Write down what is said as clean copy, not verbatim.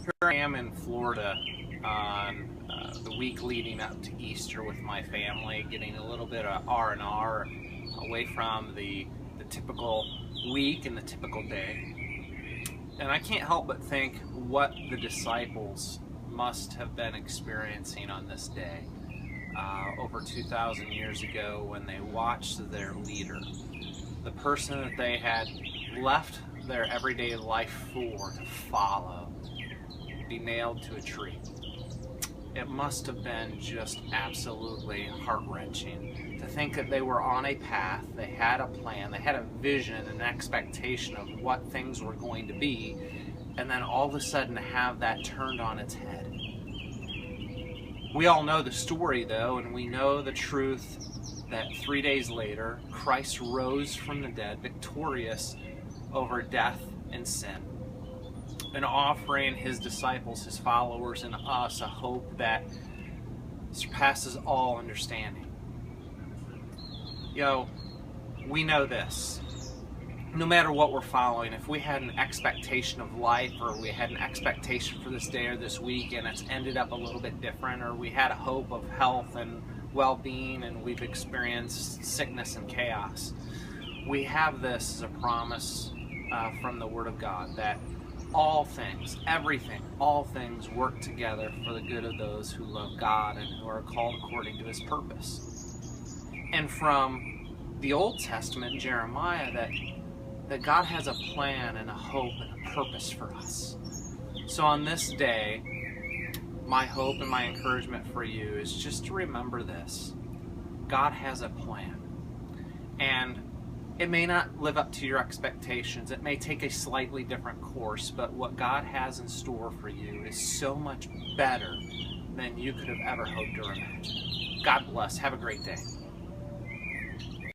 Here I am in Florida on the week leading up to Easter with my family, getting a little bit of R&R away from the typical week and the typical day. And I can't help but think what the disciples must have been experiencing on this day over 2,000 years ago when they watched their leader, the person that they had left their everyday life for to follow, be nailed to a tree. It must have been just absolutely heart-wrenching to think that they were on a path, they had a plan, they had a vision, an expectation of what things were going to be, and then all of a sudden to have that turned on its head. We all know the story though, and we know the truth that 3 days later, Christ rose from the dead, victorious over death and sin, and offering his disciples, his followers, and us a hope that surpasses all understanding. We know this. No matter what we're following, if we had an expectation of life, or we had an expectation for this day or this week and it's ended up a little bit different, or we had a hope of health and well-being and we've experienced sickness and chaos, we have this as a promise from the Word of God that all things, everything, all things work together for the good of those who love God and who are called according to his purpose. And from the Old Testament, Jeremiah, that God has a plan and a hope and a purpose for us. So on this day, my hope and my encouragement for you is just to remember this. God has a plan. And it may not live up to your expectations. It may take a slightly different course, but what God has in store for you is so much better than you could have ever hoped or imagined. God bless. Have a great day.